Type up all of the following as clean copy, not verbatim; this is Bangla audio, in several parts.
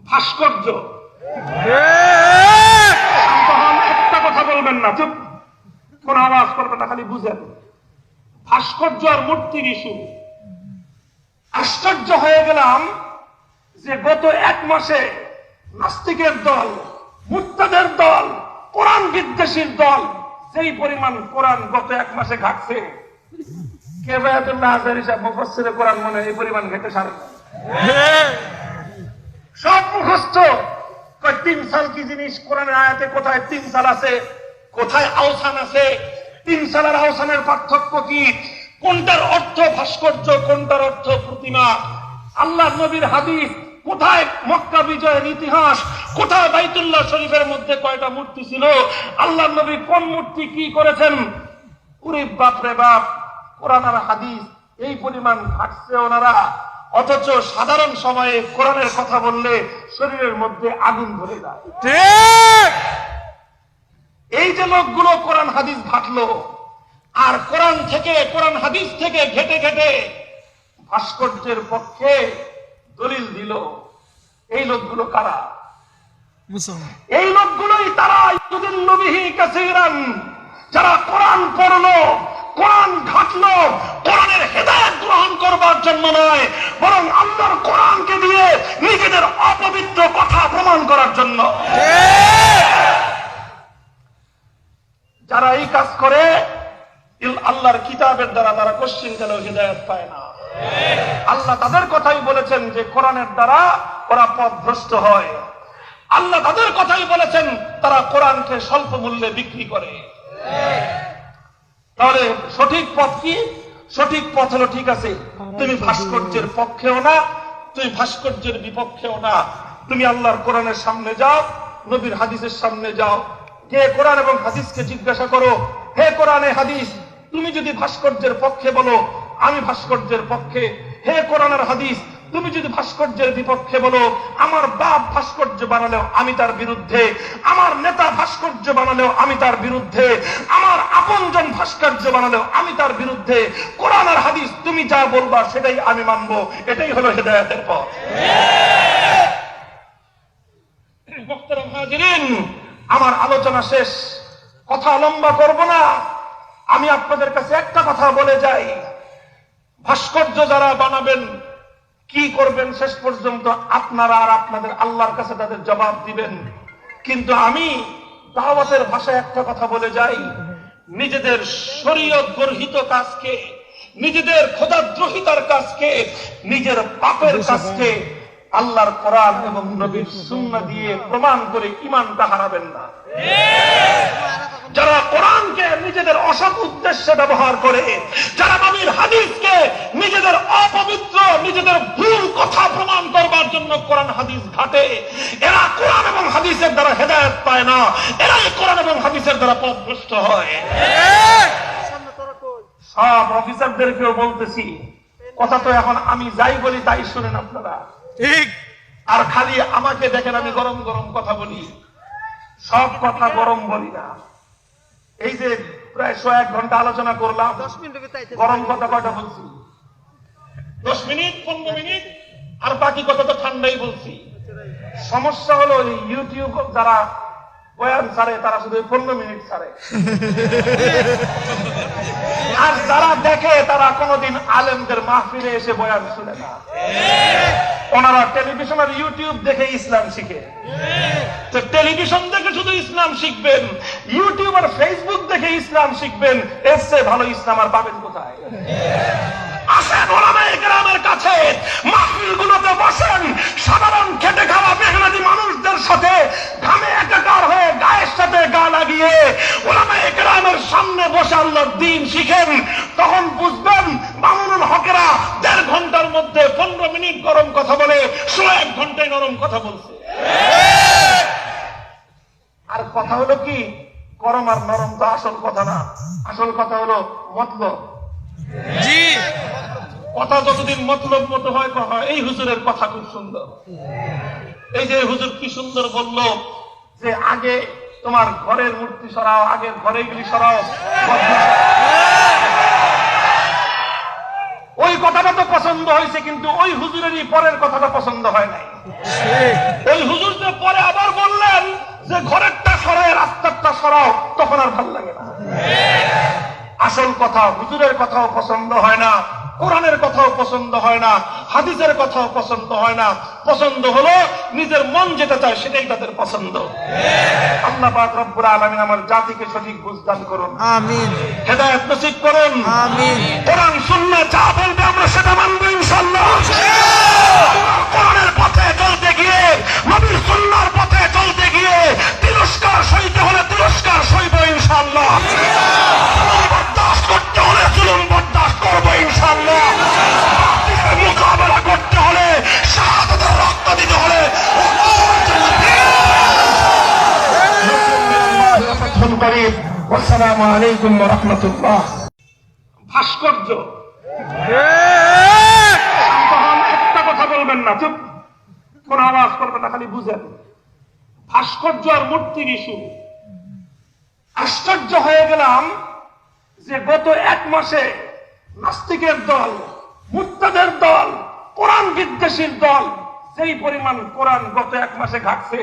ভাস্কর্য। একটা কথা বলবেন না, চুপ, কোন আওয়াজ করবে না, খালি বুঝেন। ভাস্কর্য আর মূর্তির ইস্যু। আশ্চর্য হয়ে গেলাম যে গত 1 মাসে নাস্তিকের দল, মুরতাদের দল, কোরআন বিদ্বেষীর দল যেই পরিমাণ কোরআন গত 1 মাসে ঘাটছে, কেফায়াতুল্লাহ আজহারী সাহেব মুফাসসিরে কোরআন মনে এই পরিমাণ ঘেটে সারে সব মুখস্থ। 3 সাল কি জিনিস, কোরআনের আয়াতে কোথায় 3 সাল আছে, কোথায় আওসান আছে, 3 সালের আওসানের পার্থক্য কি, কোনটার অর্থ ভাস্কর্য, কোনটার অর্থ প্রতিমা, আল্লাহ নবীর হাদিস কোথায়, মক্কা বিজয়ের ইতিহাস কোথায়, বাইতুল্লাহ শরীফের মধ্যে কয়টা মূর্তি ছিল, আল্লাহ নবী কোন মূর্তি কি করেছেন। ওরে বাপ রে বাপ, কোরআন আর হাদিস এই পরিমাণ ঘাটছে ওনারা, অথচ সাধারণ সময়ে কোরআনের কথা বললে শরীরের মধ্যে আগুন ধরে যায়। এই যে লোকগুলো কোরআন হাদিস ঘাটলো আর কোরআন থেকে, কোরআন হাদিস থেকে ঘেটে ঘেটে ভাস্কর্যের পক্ষে দলিল দিল, এই লোকগুলো কারা? এই লোকগুলোই তারা যারা কোরআন পড়লো, কোরআন ঘাটলো, কোরআনের হেদায়েত গ্রহণ করবার জন্য নয়, বরং আল্লাহর কোরআনকে দিয়ে নিজেদের অপবিত্র কথা প্রমাণ করার জন্য। যারা এই কাজ করে আল্লাহর কিতাবের দ্বারা তারা কোশ্চিন গেল হেদায়েত পায় না। আল্লাহ তাদের কথাই বলেছেন যে কোরআনের দ্বারা ওরা পথভ্রষ্ট হয়। আল্লাহ তাদের কথাই বলেছেন তারা কোরআনকে স্বল্প মূল্যে বিক্রি করে। তাহলে সঠিক পথ কি? সঠিক পথ হলো, ঠিক আছে, তুমি ভাস্কর্যের পক্ষেও না, তুমি ভাস্কর্যের বিপক্ষেও না, তুমি আল্লাহর কোরআনের সামনে যাও, নবীর হাদিসের সামনে যাও, কে কোরআন এবং হাদিসকে জিজ্ঞাসা করো, হে কোরআনে হাদিস, তুমি যদি ভাস্কর্যের পক্ষে বলো আমি ভাস্কর্যের পক্ষে, হে কোরআন আর হাদিস তুমি যদি ভাস্কর্যের বিপক্ষে বলো, আমার বাপ ভাস্কর্য বানালেও আমি তার বিরুদ্ধে, আমার নেতা ভাস্কর্য বানালেও আমি তার বিরুদ্ধে, আমার আপনজন ভাস্কর্য বানালেও আমি তার বিরুদ্ধে, কোরআন আর হাদিস তুমি যা বলবা সেটাই আমি মানবো, এটাই হলো হেদায়েতের পথ। মুহতারাম হাজিরিন, আমার আলোচনা শেষ, কথা লম্বা করব না, আমি আপনাদের কাছে একটা কথা বলে যাই, ভাস্কর্য যারা বানাবেন কি করবেন শেষ পর্যন্ত আপনারা আর আপনাদের আল্লাহর কাছে তাদের জবাব দিবেন। কিন্তু আমি দাওয়াতের ভাষায় একটা কথা বলে যাই, নিজেদের শরীয়ত গর্হিত কাজকে, নিজেদের খোদাদ্রোহিতার কাজকে, নিজের পাপের কাজকে আল্লাহর কোরআন এবং নবীর সুন্নাহ দিয়ে প্রমাণ করে ঈমানটা হারাবেন না। যারা কোরআনকে নিজেদের অসৎ উদ্দেশ্যে ব্যবহার করে, যারা নবীর হাদিসকে নিজেদের অপবিত্র, নিজেদের ভুল কথা প্রমাণ করবার জন্য কোরআন হাদিস ঘাটে, এরা কোরআন এবং হাদিসের দ্বারা হেদায়েত পায় না, এরাই কোরআন এবং হাদিসের দ্বারা পথভ্রষ্ট হয়। সব অফিসারদেরকেও বলতেছি, কথা তো এখন আমি যাই বলি তাই শুনেন আপনারা, আর খালি আমাকে দেখেন আমি গরম গরম কথা বলি, সব কথা গরম বলি না। এই যে প্রায় 101 ঘন্টা আলোচনা করলাম, গরম কথা কয়টা বলছি? 10 মিনিট 15 মিনিট, আর বাকি কথা তো ঠান্ডাই বলছি। সমস্যা হলো ইউটিউব যারা বয়ান ছাড়ে তারা শুধু 15 মিনিট ছাড়ে, আর যারা দেখে তারা কোনোদিন আলেমদের মাহফিলে এসে বয়ান শুনে না। ওনারা টেলিভিশন আর ইউটিউব দেখে ইসলাম শিখে। তো টেলিভিশন দেখে শুধু ইসলাম শিখবেন, ইউটিউব আর ফেসবুক দেখে ইসলাম শিখবেন, এর চেয়ে ভালো ইসলাম আর পাবেন কোথায়? আসেন ওলামায়ে কেরামের কাছে, মাহফিলগুলোতে বসেন, সাধারণ খেটে খাওয়া মেহনতি মানুষদের সাথে ঘামে একাকার হয়ে গায়ের সাথে গা লাগিয়ে ওলামায়ে কেরামের সামনে বসে আল্লাহর দ্বীন শিখেন। তখন বুঝবেন মামুনুল হকেরা 1.5 ঘন্টার মধ্যে 15 মিনিট গরম কথা বলে 101 ঘন্টায় নরম কথা বলছে। আর কথা হলো কি, গরম আর নরম তো আসল কথা না, আসল কথা হলো মতলব। জি, কথা যতদিন মতলব মতো হয় এই হুজুরের কথা খুব সুন্দর। এই যে হুজুর কি সুন্দর বললো যে আগে তোমার ঘরের মূর্তি সরাও, আগের ঘরে গুলি সরাও, ওই কথাটা তো পছন্দ হয়েছে, কিন্তু ওই হুজুরেরই পরের কথাটা পছন্দ হয় নাই। ওই হুজুরদের পরে আবার বললেন যে ঘরেরটা সরায় রাস্তারটা সরাও, তখন আর ভাল লাগে না। আসল কথা, হুজুরের কথাও পছন্দ হয় না, কোরআনের কথাও পছন্দ হয় না, হাদিসের কথাও পছন্দ হয় না। পছন্দ হলো নিজের মন যেটা চায় সেটাই তাদের পছন্দ। আল্লাহ পাক রব্বুল আলামিন আমার জাতিকে সঠিক বুঝদান করুন, আমিন। হেদায়েত নসিব করুন, আমিন। কোরআন সুন্নাহ যা বলবে আমরা সেটা মানব ইনশাআল্লাহ। কোরআনের পথে চলতে গিয়ে, নবীর সুন্নাহর পথে চলতে গিয়ে তিরস্কার সইতে হলে তিরস্কার সইব ইনশাআল্লাহ। বরদাস্ত করতে হলে জুলুম বরদাস্ত করব ইনশাআল্লাহ। মোকাবেলা করতে হলে, শাহাদাতের রক্ত দিতে হলে আসসালামু আলাইকুম ওয়া রাহমাতুল্লাহ। ভাস্কর্য, একটা কথা বলবেন না, চুপ, কোন আওয়াজ করবেন না, খালি বুঝেন। ভাস্কর্য আর মূর্তির ইস্যু। আশ্চর্য হয়ে গেলাম যে গত এক মাসে নাস্তিকের দল, মুর্তাদের দল, কোরআন বিদ্বেষীর দল সেই পরিমাণ কোরআন গত এক মাসে ঘাটছে,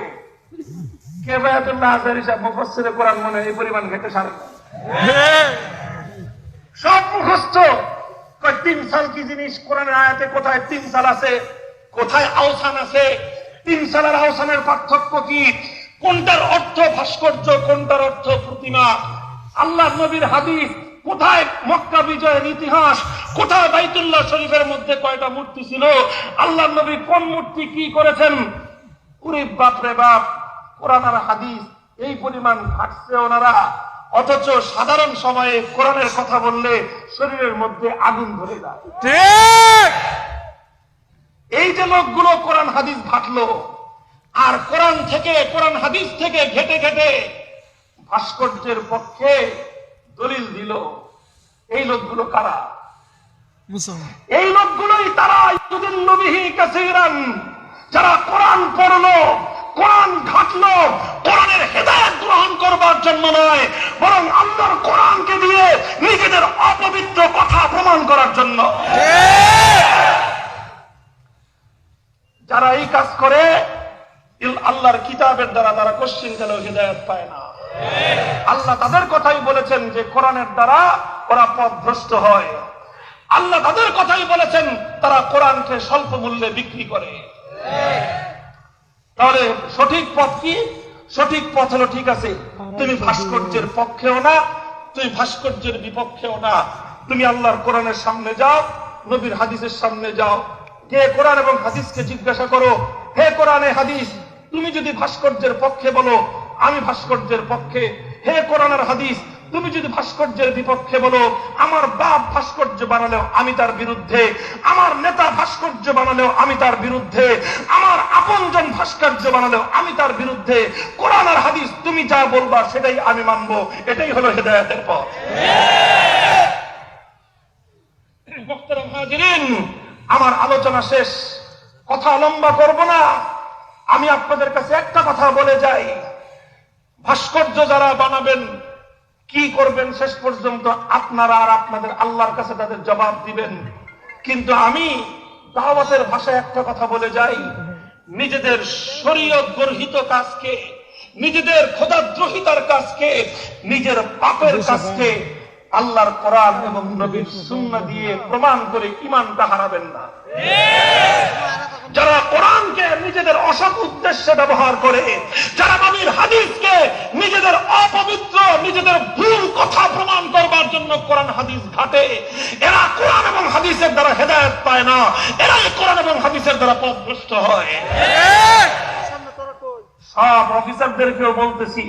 কেফায়াতুল্লাহ আজহারী সাহেব মুফাসসিরে কোরআন মনে এই পরিমাণ ঘেটে সারে সব মুখস্থ। 3 সাল কি জিনিস, কোরআনের আয়াতে কোথায় 3 সাল আছে, কোথায় আওসান আছে, 3 সালের আওসানের পার্থক্য কি, কোনটার অর্থ ভাস্কর্য, কোনটার অর্থ প্রতিমা, আল্লাহ নবীর হাদিস কোথায়, মক্কা বিজয়ের ইতিহাস কোথায়, বাইতুল্লাহ শরীফের মধ্যে কয়টা মূর্তি ছিল, আল্লাহ নবী কোন মূর্তি কি করেছেন। ওরে বাপ রে বাপ, কোরআন আর হাদিস এই পরিমাণ ঘাটছে ওনারা, অথচ সাধারণ সময়ে কোরআনের কথা বললে শরীরের মধ্যে আগুন ধরে যায়। এই যে লোকগুলো কোরআন হাদিস ঘাটলো আর কোরআন থেকে, কোরআন হাদিস থেকে ঘেটে ঘেটে ভাস্কর্যের পক্ষে দলিল দিল, এই লোকগুলো কারা? এই লোকগুলোই তারা ইউদিল্লুবিহি কাসীরান, যারা কোরআন পড়লো, কোরআন ঘাটলো, কোরআনের হেদায়েত গ্রহণ করবার জন্য নয়, বরং আল্লাহর কোরআনকে দিয়ে নিজেদের অপবিত্র কথা প্রমাণ করার জন্য। যারা এই কাজ করে আল্লাহর কিতাবের দ্বারা তারা কোশ্চিনকালেও হেদায়েত পায় না। আল্লাহ তাদের কথাই বলেছেন যে কোরআনের দ্বারা ওরা পথভ্রষ্ট হয়। আল্লাহ তাদের কথাই বলেছেন তারা কোরআনকে স্বল্প মূল্যে বিক্রি করে। তাহলে সঠিক পথ কি? সঠিক পথ হলো, ঠিক আছে, তুমি ভাস্কর্যের পক্ষেও না, তুমি ভাস্কর্যের বিপক্ষেও না, তুমি আল্লাহর কোরআনের সামনে যাও, নবীর হাদিসের সামনে যাও, গিয়ে কোরআন এবং হাদিসকে জিজ্ঞাসা করো, হে কোরআনে হাদিস, তুমি যদি ভাস্কর্যের পক্ষে বলো আমি ভাস্কর্যের পক্ষে, হে কোরআন আর হাদিস তুমি যদি ভাস্কর্যের বিপক্ষে বলো, আমার বাপ ভাস্কর্য বানালেও আমি তার বিরুদ্ধে, আমার নেতা ভাস্কর্য বানালেও আমি তার বিরুদ্ধে, আমার আপনজন ভাস্কর্য বানালেও আমি তার বিরুদ্ধে, কোরআন আর হাদিস তুমি যা বলবা সেটাই আমি মানবো। এটাই হলো হেদায়েতের পথ। মুহতারাম হাজিরিন, আমার আলোচনা শেষ, কথা লম্বা করব না। আমি আপনাদের কাছে একটা কথা বলে যাই, ভাস্কর্য যারা বানাবেন কি করবেন শেষ পর্যন্ত আপনারা আর আপনাদের আল্লাহর কাছে তাদের জবাব দিবেন। কিন্তু আমি দাওয়াতের ভাষায় একটা কথা বলে যাই, নিজেদের শরীয়ত গর্হিত কাজকে, নিজেদের খোদাদ্রোহিতার কাজকে, নিজের পাপের কাজকে আল্লাহর কোরআন এবং নবীর সুন্নাহ দিয়ে প্রমাণ করে ঈমানটা হারাবেন না। যারা কোরআনকে নিজেদের অসৎ উদ্দেশ্যে ব্যবহার করে, যারা নবীর হাদিসকে নিজেদের অপবিত্র, নিজেদের ভুল কথা প্রমাণ করবার জন্য কোরআন হাদিস ঘাটে, এরা কোরআন এবং হাদিসের দ্বারা হেদায়েত পায় না, এরাই কোরআন এবং হাদিসের দ্বারা পথভ্রষ্ট হয়। সব অফিসারদেরকেও বলতেছি,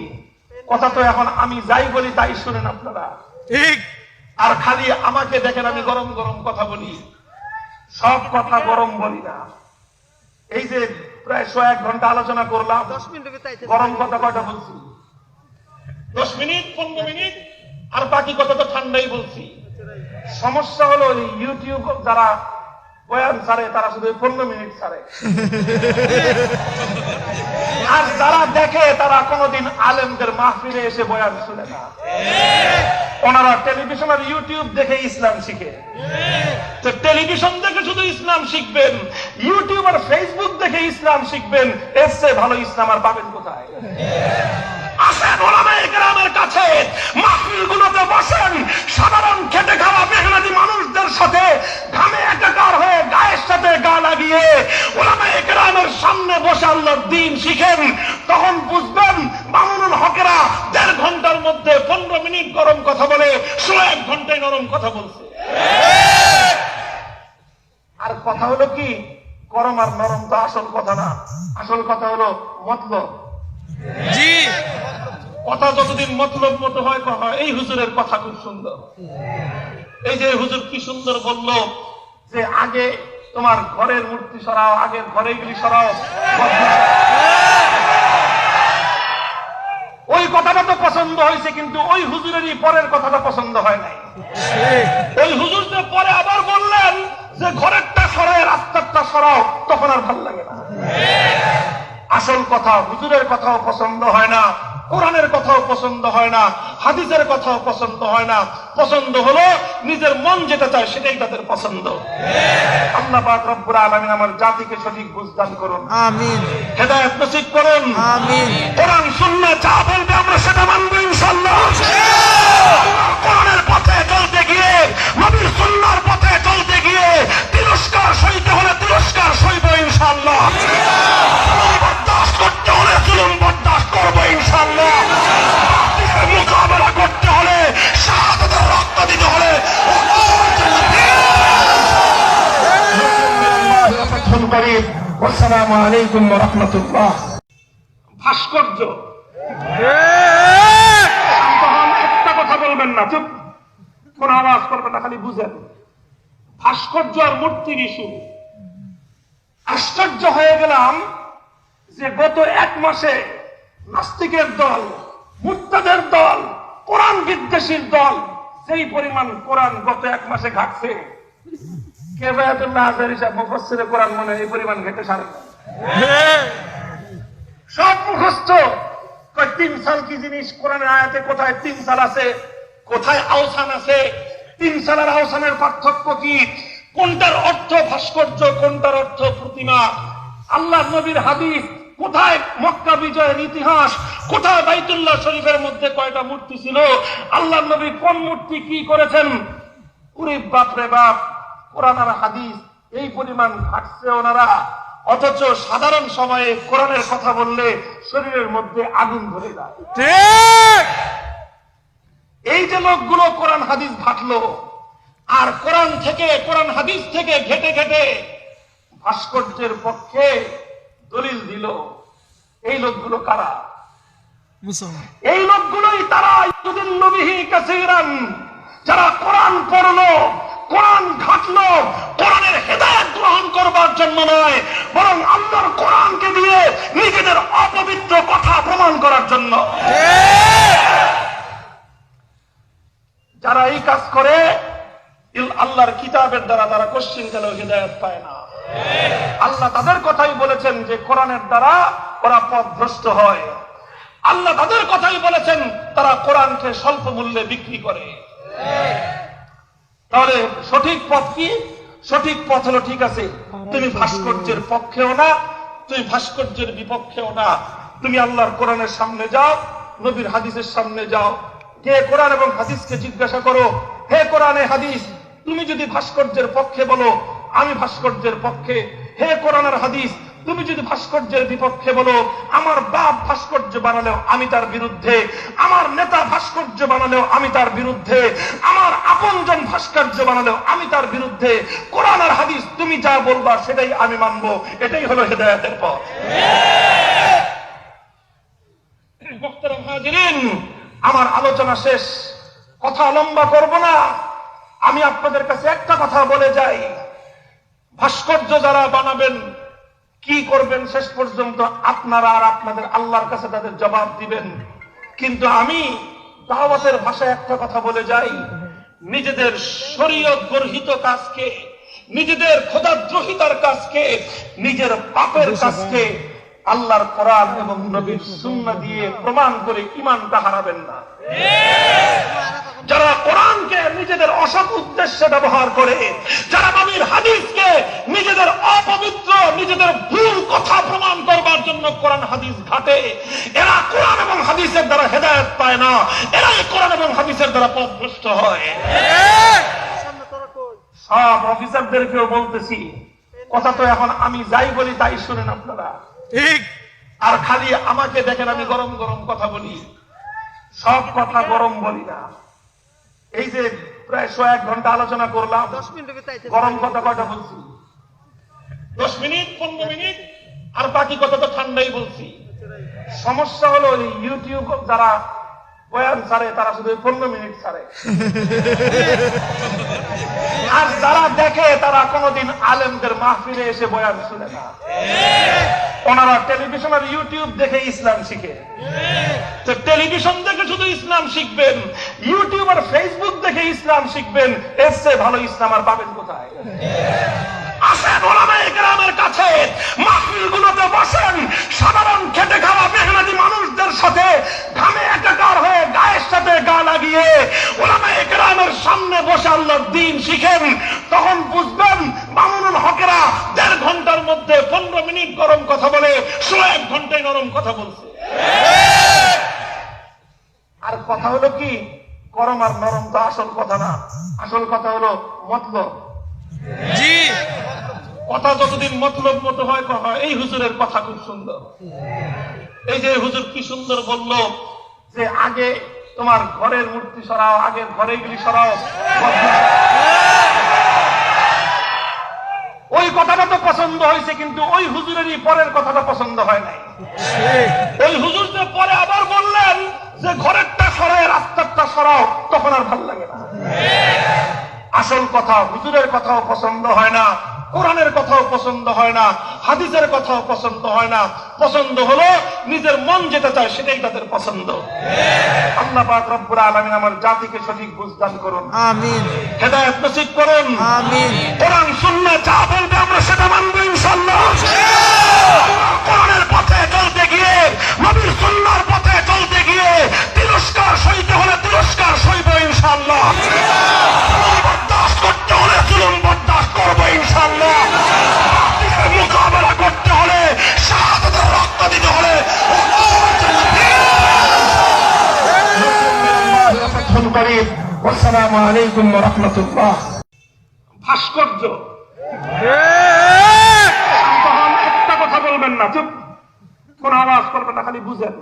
কথা তো এখন আমি যাই বলি তাই শুনেন আপনারা, আর খালি আমাকে দেখেন আমি গরম গরম কথা বলি, সব কথা গরম বলি না। এই যে প্রায় 1 ঘন্টা আলোচনা করলাম, গরম কথা কয়টা বলছি? 10 মিনিট 15 মিনিট, আর বাকি কথা তো ঠান্ডাই বলছি। সমস্যা হলো ইউটিউব যারা বয়ান ছাড়ে তারা শুধু 15 মিনিট ছাড়ে, আর যারা দেখে তারা কোনোদিন আলেমদের মাহফিলে এসে বয়ান শুনে না। ওনারা টেলিভিশন আর ইউটিউব দেখে ইসলাম শিখে। তো টেলিভিশন দেখে শুধু ইসলাম শিখবেন, ইউটিউব আর ফেসবুক দেখে ইসলাম শিখবেন, এর চেয়ে ভালো ইসলাম আর পাবেন কোথায়? আসেন ওলামায়ে কেরামের কাছে, মাহফিলগুলোতে বসেন, সাধারণ খেটে খাওয়া মেহনতি মানুষদের সাথে ঘামে একাকার হয়ে গায়ের সাথে গা লাগিয়ে ওলামায়ে কেরামের সামনে বসে আল্লাহর দ্বীন শিখেন। তখন বুঝবেন মামুনুল হকেরা 1.5 ঘন্টার মধ্যে 15 মিনিট গরম কথা বলে 1 ঘন্টায় নরম কথা বলছে। আর কথা হলো কি, গরম আর নরম তো আসল কথা না, আসল কথা হলো মতলব। জি, কথা যতদিন মতলব মতো হয় কথা। এই হুজুরের কথা খুব সুন্দর। এই যে হুজুর কি সুন্দর বলল যে আগে তোমার ঘরের মূর্তি সরাও, আগের ঘরে গুলি সরাও। ওই কথাটা তো পছন্দ হয়েছে, কিন্তু ওই হুজুরেরই পরের কথাটা পছন্দ হয় নাই। ওই হুজুর যে পরে আবার বললেন যে ঘরেরটা সরায় রাস্তারটা সরাও, তখন আর ভাল লাগে না। আসল কথা হুজুরের কথাও পছন্দ হয় না, কোরআনের কথাও পছন্দ হয় না, হাদিসের কথাও পছন্দ হয় না। পছন্দ হলো নিজের মন যেটা চায় সেটাই তাদের পছন্দ। আল্লাহ পাক রব্বুল আলামিন আমার জাতিকে সঠিক বুঝ দান করুন, আমিন। হেদায়েত নসিব করুন, আমিন। কোরআন সুন্নাহ যা বলবে আমরা সেটা মানব ইনশাআল্লাহ। কোরআনের পথে চলতে গিয়ে, নবীর সুন্নাহর পথে চলতে গিয়ে তিরস্কার সইতে হলে তিরস্কার সইব ইনশাআল্লাহ। বরদাস্ত করতে হলে জুলুম বরদাস্ত করব ইনশাআল্লাহ। মোকাবেলা করতে হলে, শাহাদাতের রক্ত দিতে হলে আসসালামু আলাইকুম ওয়া রাহমাতুল্লাহ। ভাস্কর্য, একটা কথা বলবেন না, চুপ, কোন আওয়াজ করবেন না, খালি বুঝেন। ভাস্কর্য আর মূর্তির ইস্যু। আশ্চর্য হয়ে গেলাম যে গত 1 মাসে নাস্তিকের দল, মুরতাদের দল, কোরআন বিদ্বেষীর দল যেই পরিমাণ কোরআন গত 1 মাসে ঘাটছে, কেফায়াতুল্লাহ আজহারী সাহেব মুফাসসিরে কোরআন মনে এই পরিমাণ ঘেটে সারে সব মুখস্থ। 3 সাল কি জিনিস, কোরআনের আয়াতে কোথায় 3 সাল আছে, কোথায় আওসান আছে, 3 সালের আওসানের পার্থক্য কি, কোনটার অর্থ ভাস্কর্য, কোনটার অর্থ প্রতিমা, আল্লাহ নবীর হাদিস কোথায়, মক্কা বিজয়ের ইতিহাস কোথায়, বাইতুল্লাহ শরীফের মধ্যে কয়টা মূর্তি ছিল, আল্লাহ নবী কোন মূর্তি কি করেছেন। ওরে বাপ রে বাপ, কোরআন আর হাদিস এই পরিমাণ ঘাটছে ওনারা, অথচ সাধারণ সময়ে কোরআনের কথা বললে শরীরের মধ্যে আগুন ধরে যায়। এই যে লোকগুলো কোরআন হাদিস ঘাটলো আর কোরআন থেকে, কোরআন হাদিস থেকে ঘেটে ঘেটে ভাস্কর্যের পক্ষে দলিল দিল, এই লোকগুলো কারা? এই লোকগুলোই তারা যারা কোরআন পড়লো, কোরআন ঘাটলো, কোরআনের হেদায়েত গ্রহণ করবার জন্য নয়, বরং আল্লাহর কোরআনকে দিয়ে নিজেদের অপবিত্র কথা প্রমাণ করার জন্য। যারা এই কাজ করে আল্লাহর কিতাবের দ্বারা তারা কোশ্চিনকালেও হেদায়েত পায় না। আল্লাহ তাদের কথাই বলেছেন যে কোরআনের দ্বারা ওরা পথভ্রষ্ট হয়। আল্লাহ তাদের কথাই বলেছেন তারা কোরআনকে স্বল্প মূল্যে বিক্রি করে। তাহলে সঠিক পথ কি? সঠিক পথ হলো, ঠিক আছে, তুমি ভাস্কর্যের পক্ষেও না, তুমি ভাস্কর্যের বিপক্ষেও না, তুমি আল্লাহর কোরআনের সামনে যাও, নবীর হাদিসের সামনে যাও, কে কোরআন এবং হাদিসকে জিজ্ঞাসা করো, হে কোরআনে হাদিস, তুমি যদি ভাস্কর্যের পক্ষে বলো আমি ভাস্কর্যের পক্ষে, হে কোরআন আর হাদিস তুমি যদি ভাস্কর্যের বিপক্ষে বলো, আমার বাপ ভাস্কর্য বানালেও আমি তার বিরুদ্ধে, আমার নেতা ভাস্কর্য বানালেও আমি তার বিরুদ্ধে, আমার আপনজন ভাস্কর্য বানালেও আমি তার বিরুদ্ধে, কোরআন আর হাদিস তুমি যা বলবা সেটাই আমি মানবো। এটাই হলো হেদায়েতের পথ। মুহতারাম হাজিরিন, আমার আলোচনা শেষ, কথা লম্বা করব না। আমি আপনাদের কাছে একটা কথা বলে যাই, ভাস্কর্য যারা বানাবেন কি করবেন শেষ পর্যন্ত আপনারা আর আপনাদের আল্লাহর কাছে তাদের জবাব দিবেন। কিন্তু আমি দাওয়াতের ভাষায় একটা কথা বলে যাই, নিজেদের শরীয়ত গর্হিত কাজকে, নিজেদের খোদাদ্রোহিতার কাজকে, নিজের পাপের কাজকে আল্লাহর কোরআন এবং নবীর সুন্নাহ দিয়ে প্রমাণ করে ঈমানটা হারাবেন না। যারা কোরআনকে নিজেদের অসৎ উদ্দেশ্যে ব্যবহার করে, যারা নবীর হাদিসকে নিজেদের অপবিত্র, নিজেদের ভুল কথা প্রমাণ করবার জন্য কোরআন হাদিস ঘাটে, এরা কোরআন এবং হাদিসের দ্বারা হেদায়েত পায় না, এরাই কোরআন এবং হাদিসের দ্বারা পথভ্রষ্ট হয়। সব অফিসারদেরকেও বলতেছি, কথা তো এখন আমি যাই বলি তাই শুনেন আপনারা, ঠিক। আর খালি আমাকে দেখেন আমি গরম গরম কথা বলি, সব কথা গরম বলি না। এই যে প্রায় 1 ঘন্টা আলোচনা করলাম, গরম কথা কয়টা বলছি? 10 মিনিট 15 মিনিট, আর বাকি কথা তো ঠান্ডাই বলছি। সমস্যা হলো এই ইউটিউব যারা বয়ান ছাড়ে তারা শুধু 15 মিনিট ছাড়ে, আর যারা দেখে তারা কোনোদিন আলেমদের মাহফিলে এসে বয়ান শুনে না। ওনারা টেলিভিশন আর ইউটিউব দেখে ইসলাম শিখে। তো টেলিভিশন দেখে শুধু ইসলাম শিখবেন, ইউটিউব আর ফেসবুক দেখে ইসলাম শিখবেন, এর চেয়ে ভালো ইসলাম আর পাবেন কোথায়? আসেন ওলামায়ে কেরামের কাছে, মাহফিলগুলোতে বসেন, সাধারণ খেটে খাওয়া মেহনতি মানুষদের সাথে ঘামে একাকার হয়ে গায়ের সাথে গা লাগিয়ে ওলামায়ে কেরামের সামনে বসে আল্লাহর দ্বীন শিখেন। তখন বুঝবেন মামুনুল হকেরা 1.5 ঘন্টার মধ্যে 15 মিনিট গরম কথা বলে 1 ঘন্টায় নরম কথা বলছে। আর কথা হলো কি, গরম আর নরম তো আসল কথা না, আসল কথা হলো মতলব। জি, কথা যতদিন মতলব মতো হয় হয়। এই হুজুরের কথা খুব সুন্দর, এই যে হুজুর কি সুন্দর বলল যে আগে তোমার ঘরের মূর্তি সরাও, আগে ঘরে গুলি সরাও। ওই কথাটা তো পছন্দ হয়েছে, কিন্তু ওই হুজুরেরই পরের কথাটা পছন্দ হয় নাই। ওই হুজুর যে পরে আবার বললেন যে ঘরেরটা সরায় রাস্তারটা সরাও, তখন আর ভাল লাগে না। আসল কথা হুজুরের কথাও পছন্দ হয় না, কোরআনের কথাও পছন্দ হয় না, হাদিসের কথাও পছন্দ হয় না। পছন্দ হলো নিজের মন যেটা চায় সেটাই তাদের পছন্দ। আল্লাহ পাক রব্বুল আলামিন আমার জাতিকে সঠিক বুঝ দান করুন, আমিন। হেদায়েত নসিব করুন, আমিন। কোরআন সুন্নাহ যা বলবে আমরা সেটা মানব ইনশাআল্লাহ। কোরআনের পথে চলতে গিয়ে, নবীর সুন্নাহর পথে চলতে গিয়ে তিরস্কার সইতে হলে তিরস্কার সইব ইনশাআল্লাহ। বরদাস্ত করতে হলে জুলুম বরদাস্ত করবো ইনশাআল্লাহ। মোকাবেলা করতে হলে, শাহাদাতের রক্ত দিতে হলে আসসালামু আলাইকুম ওয়া রাহমাতুল্লাহ। ভাস্কর্য, একটা কথা বলবেন না, চুপ, কোন আওয়াজ করবেন না, খালি বুঝেন।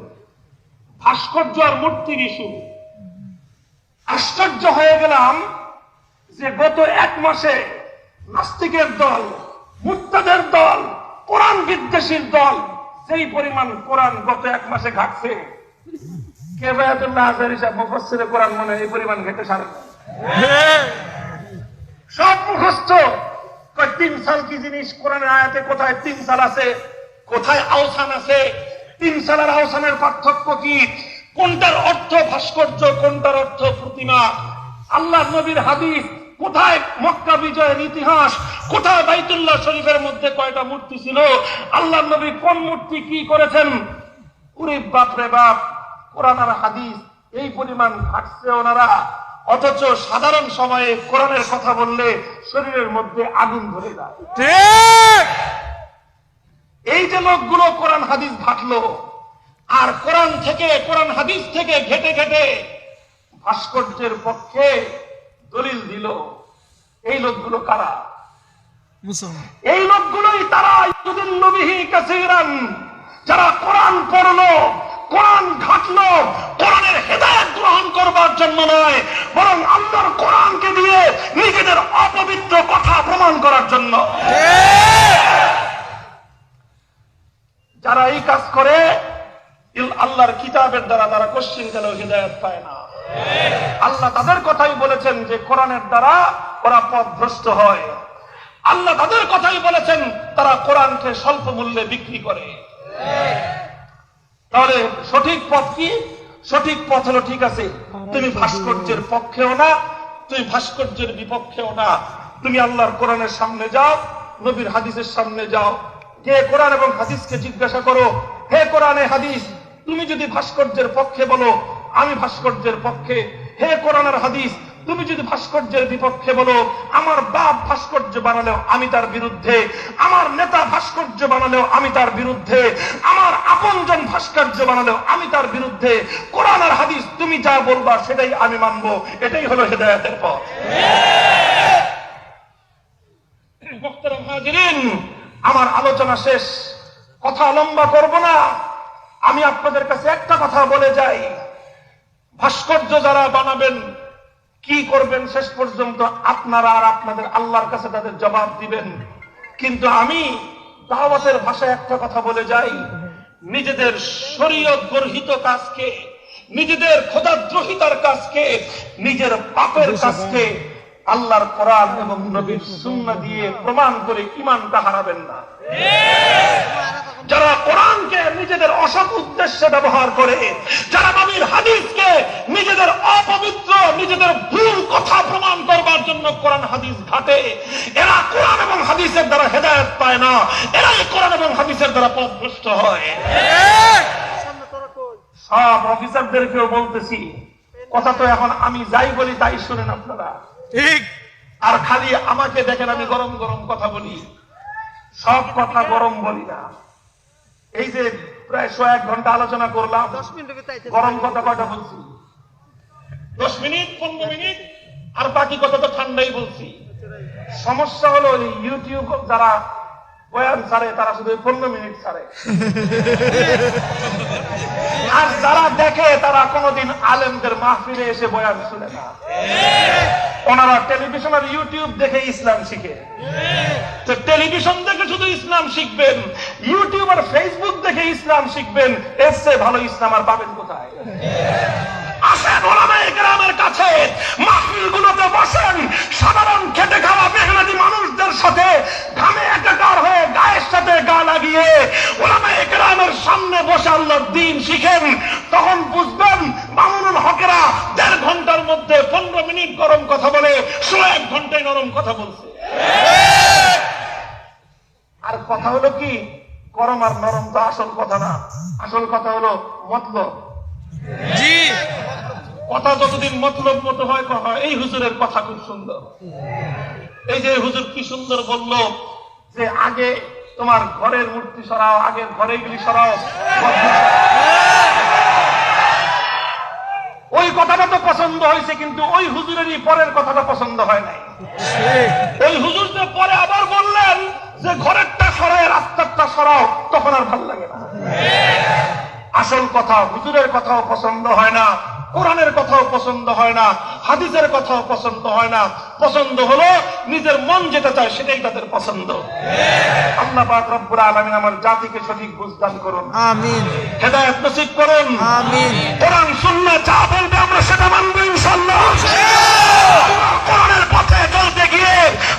ভাস্কর্য আর মূর্তির ইস্যু। আশ্চর্য হয়ে গেলাম যে গত 1 মাসে নাস্তিকের দল, মুরতাদের দল, কোরআন বিদ্বেষীর দল যেই পরিমাণ কোরআন গত 1 মাসে ঘাটছে, কেফায়াতুল্লাহ আজহারী সাহেব মুফাসসিরে কোরআন মনে এই পরিমাণ ঘেটে সারে সব মুখস্থ। 3 সাল কি জিনিস, কোরআনের আয়াতে কোথায় 3 সাল আছে, কোথায় আওসান আছে, 3 সালের আওসানের পার্থক্য কি, কোনটার অর্থ ভাস্কর্য, কোনটার অর্থ প্রতিমা, আল্লাহর নবীর হাদিস কোথায়, মক্কা বিজয়ের ইতিহাস কোথায়, বাইতুল্লাহ শরীফের মধ্যে কয়টা মূর্তি ছিল, আল্লাহর নবী কোন মূর্তি কি করেছেন। ওরে বাপ রে বাপ, কোরআন আর হাদিস এই পরিমাণ ঘাটছে ওনারা, অথচ সাধারণ সময়ে কোরআনের কথা বললে শরীরের মধ্যে আগুন ধরে যায়। এই যে লোকগুলো কোরআন হাদিস ঘাটলো, আর কোরআন থেকে, কোরআন হাদিস থেকে ঘেটে ঘেটে ভাস্কর্যের পক্ষে দলিল দিল, এই লোকগুলো কারা? এই লোকগুলোই তারা ইউযিল্লু বিহি কাসীরান, যারা কোরআন পড়লো, কোরআন ঘাটলো, কোরআনের হেদায়েত গ্রহণ করবার জন্য নয়, বরং আল্লাহর কোরআনকে দিয়ে নিজেদের অপবিত্র কথা প্রমাণ করার জন্য। যারা এই কাজ করে আল্লাহর কিতাবের দ্বারা তারা কোশ্চিনকালেও হেদায়েত পায় না। আল্লাহ তাদের কথাই বলেছেন যে কোরআনের দ্বারা ওরা পথভ্রষ্ট হয়। আল্লাহ তাদের কথাই বলেছেন তারা কোরআনকে স্বল্প মূল্যে বিক্রি করে। তাহলে সঠিক পথ কি? সঠিক পথ হলো, ঠিক আছে, তুমি ভাস্কর্যের পক্ষেও না, তুমি ভাস্কর্যের বিপক্ষেও না, তুমি আল্লাহর কোরআনের সামনে যাও, নবীর হাদিসের সামনে যাও, কে কোরআন এবং হাদিসকে জিজ্ঞাসা করো, হে কোরআনে হাদিস, তুমি যদি ভাস্কর্যের পক্ষে বলো আমি ভাস্কর্যের পক্ষে, হে কোরআন আর হাদিস, তুমি যদি ভাস্কর্যের বিপক্ষে বলো, আমার বাপ ভাস্কর্য বানালেও আমি তার বিরুদ্ধে, আমার নেতা ভাস্কর্য বানালেও আমি তার বিরুদ্ধে, আমার আপনজন ভাস্কর্য বানালেও আমি তার বিরুদ্ধে। কোরআন আর হাদিস তুমি যা বলবা সেটাই আমি মানবো। এটাই হলো হেদায়েতের পথ। মুহতারাম হাজিরিন, আমার আলোচনা শেষ, কথা লম্বা করব না। আমি আপনাদের কাছে একটা কথা বলে যাই, ভাস্কর্য যারা বানাবেন কি করবেন শেষ পর্যন্ত আপনারা আর আপনাদের আল্লাহর কাছে তাদের জবাব দিবেন। কিন্তু আমি দাওয়াতের ভাষায় একটা কথা বলে যাই, নিজেদের শরীয়ত গর্হিত কাজকে, নিজেদের খোদাদ্রোহিতার কাজকে, নিজের পাপের কাজকে আল্লাহর কোরআন এবং নবীর সুন্নাহ দিয়ে প্রমাণ করে ঈমানটা হারাবেন না। যারা কোরআনকে নিজেদের অসৎ উদ্দেশ্যে ব্যবহার করে, যারা নবীর হাদিসকে নিজেদের অপবিত্র, নিজেদের ভুল কথা প্রমাণ করবার জন্য কোরআন হাদিস ঘাটে, এরা কোরআন এবং হাদিসের দ্বারা হেদায়েত পায় না, এরাই কোরআন এবং হাদিসের দ্বারা পথভ্রষ্ট হয়। সব অফিসারদেরকেও বলতেছি, কথা তো এখন আমি যাই বলি তাই শুনেন আপনারা, আর খালি আমাকে দেখেন আমি গরম গরম কথা বলি। সব কথা গরম বলি না। এই যে প্রায় 1 ঘন্টা আলোচনা করলাম, গরম কথা কয়টা বলছি? 10 মিনিট 15 মিনিট, আর বাকি কথা তো ঠান্ডাই বলছি। সমস্যা হলো ইউটিউব যারা বয়ান ছাড়ে তারা শুধু 15 মিনিট ছাড়ে, আর যারা দেখে তারা কোনোদিন আলেমদের মাহফিলে এসে বয়ান শুনে না। ওনারা টেলিভিশন আর ইউটিউব দেখে ইসলাম শিখে। তো টেলিভিশন দেখে শুধু ইসলাম শিখবেন, ইউটিউব আর ফেসবুক দেখে ইসলাম শিখবেন, এর চেয়ে ভালো ইসলাম আর পাবেন কোথায়? আসেন ওলামায়ে কেরামের কাছে, মাহফিলগুলোতে বসেন, সাধারণ খেটে খাওয়া মেহনতি মানুষদের সাথে ঘামে একাকার হয়ে গায়ের সাথে গা লাগিয়ে ওলামায়ে কেরামের সামনে বসে আল্লাহর দ্বীন শিখেন। তখন বুঝবেন মামুনুল হকেরা 1.5 ঘন্টার মধ্যে 15 মিনিট গরম কথা বলে 1 ঘন্টায় নরম কথা বলছে। আর কথা হলো কি, গরম আর নরম তো আসল কথা না, আসল কথা হলো মতলব। জি, কথা যতদিন মতলব মতো হয়। এই হুজুরের কথা খুব সুন্দর, এই যে হুজুর কি সুন্দর বললো যে আগে তোমার ঘরের মূর্তি সরাও, আগের ঘরে গুলি সরাও। ওই কথাটা তো পছন্দ হয়েছে, কিন্তু ওই হুজুরেরই পরের কথাটা পছন্দ হয় নাই। ওই হুজুর যে পরে আবার বললেন যে ঘরেরটা সরায় রাস্তারটা সরাও, তখন আর ভাল লাগে না। আসল কথা হুজুরের কথাও পছন্দ হয় না, কোরআনের কথাও পছন্দ হয় না, হাদিসের কথাও পছন্দ হয় না। পছন্দ হলো নিজের মন যেটা চায় সেটাই তাদের পছন্দ। আল্লাহ পাক রব্বুল আলামিন আমার জাতিকে সঠিক বুঝ দান করুন, আমিন। হেদায়েত নসিব করুন, আমিন। কোরআন সুন্নাহ যা বলবে আমরা সেটা মানব ইনশাআল্লাহ। কোরআনের পথে চলতে গিয়ে,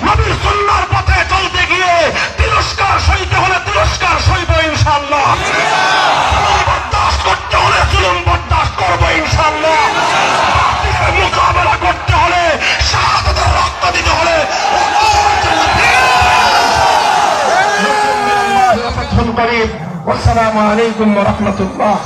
নবীর সুন্নাহর পথে চলতে গিয়ে তিরস্কার সইতে হলে তিরস্কার সইব ইনশাআল্লাহ। বরদাস্ত করতে হলে জুলুম বরদাস্ত করব ইনশাআল্লাহ। মোকাবেলা করতে হলে, শাহাদাতের রক্ত দিতে হলে আসসালামু আলাইকুম ওয়া রাহমাতুল্লাহ।